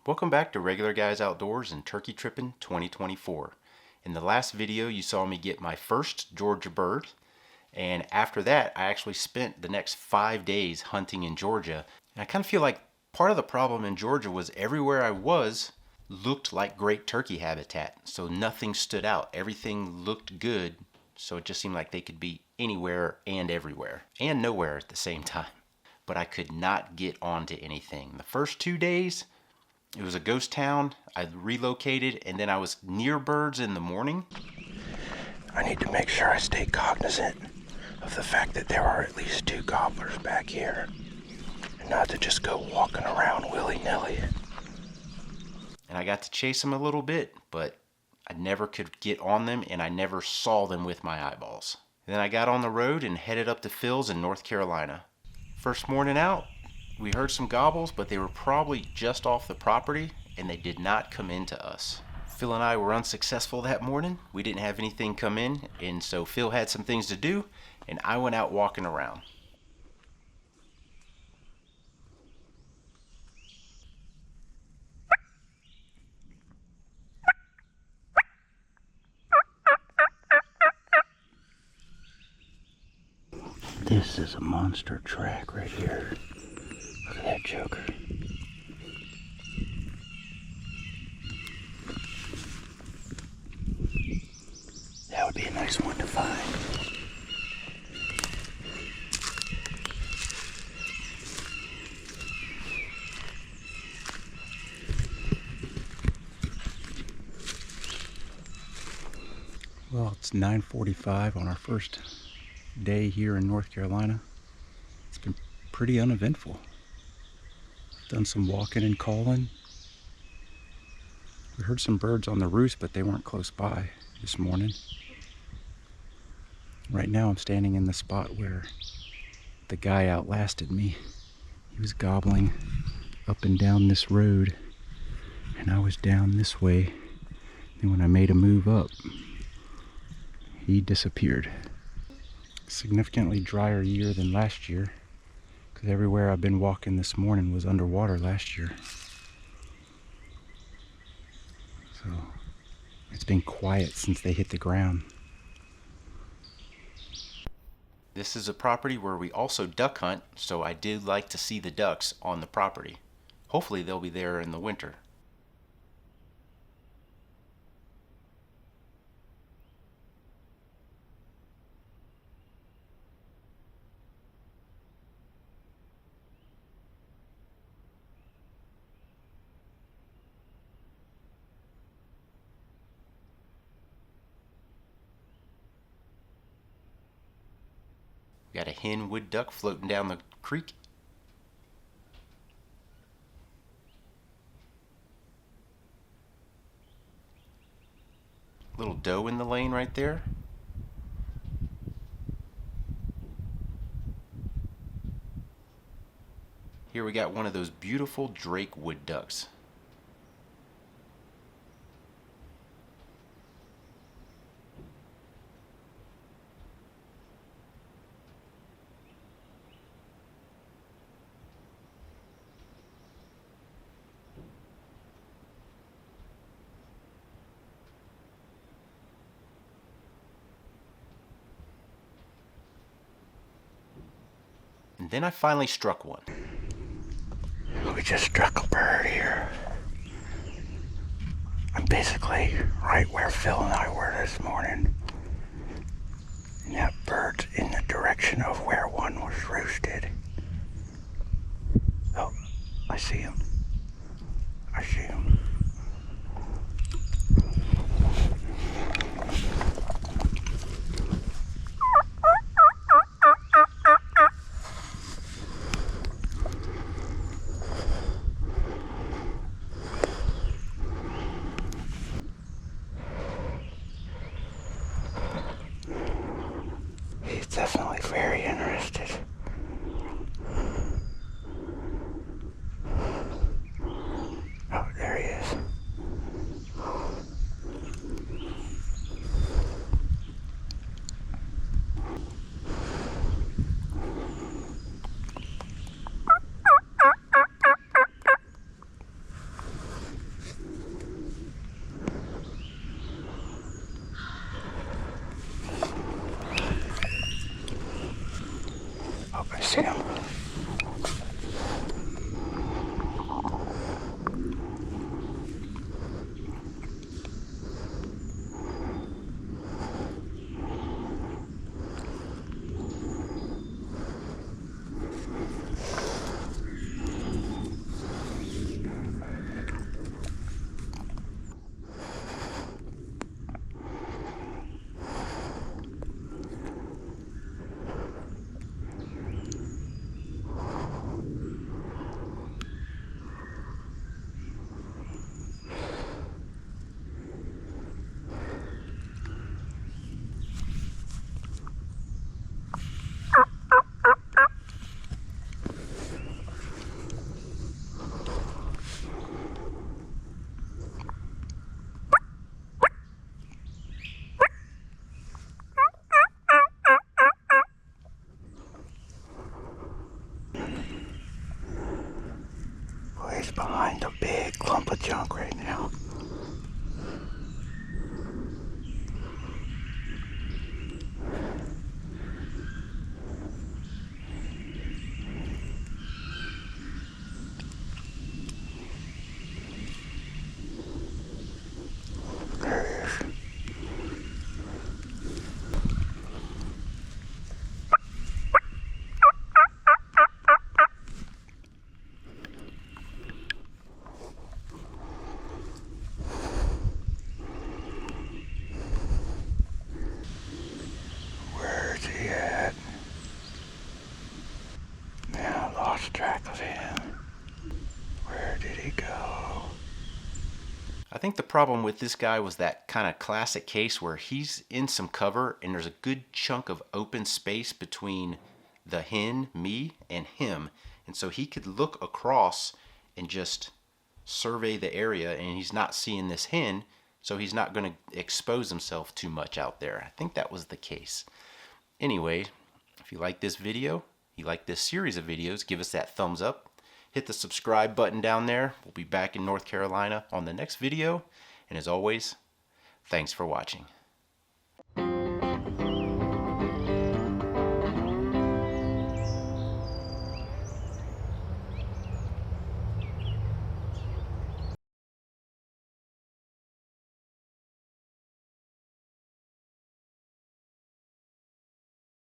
Welcome back to Regular Guys Outdoors and Turkey Trippin' 2024. In the last video you saw me get my first Georgia bird, and after that I actually spent the next 5 days hunting in Georgia. And I kind of feel like part of the problem in Georgia was everywhere I was looked like great turkey habitat, so nothing stood out. Everything looked good, so it just seemed like they could be anywhere and everywhere and nowhere at the same time. But I could not get onto anything. The first 2 days it was a ghost town. I relocated, and then I was near birds in the morning. I need to make sure I stay cognizant of the fact that there are at least 2 gobblers back here, and not to just go walking around willy-nilly. And I got to chase them a little bit, but I never could get on them, and I never saw them with my eyeballs. And then I got on the road and headed up to Phil's in North Carolina. First morning out, we heard some gobbles, but they were probably just off the property, and they did not come into us. Phil and I were unsuccessful that morning. We didn't have anything come in, and so Phil had some things to do, and I went out walking around. This is a monster track right here. Look at that joker. That would be a nice one to find. Well, it's 9:45 on our first day here in North Carolina. It's been pretty uneventful. Done some walking and calling. We heard some birds on the roost, but they weren't close by this morning. Right now I'm standing in the spot where the guy outlasted me. He was gobbling up and down this road, and I was down this way. And when I made a move up, he disappeared. Significantly drier year than last year, because everywhere I've been walking this morning was underwater last year. So it's been quiet since they hit the ground. This is a property where we also duck hunt, so I did like to see the ducks on the property. Hopefully they'll be there in the winter. Got a hen wood duck floating down the creek. Little doe in the lane right there. Here we got one of those beautiful Drake wood ducks. And then I finally struck one. We just struck a bird here. I'm basically right where Phil and I were this morning. And that bird's in the direction of where one was roosted. Oh, I see him. I see him. He's definitely very interested. Oh, there he is. walk right now. There he is. Where's he at? Now I lost track of him. Where did he go? I think the problem with this guy was that kind of classic case where he's in some cover and there's a good chunk of open space between the hen, me, and him. And so he could look across and just survey the area, and he's not seeing this hen, so he's not going to expose himself too much out there. I think that was the case. Anyway, if you like this video, you like this series of videos, give us that thumbs up. Hit the subscribe button down there. We'll be back in North Carolina on the next video. And as always, thanks for watching.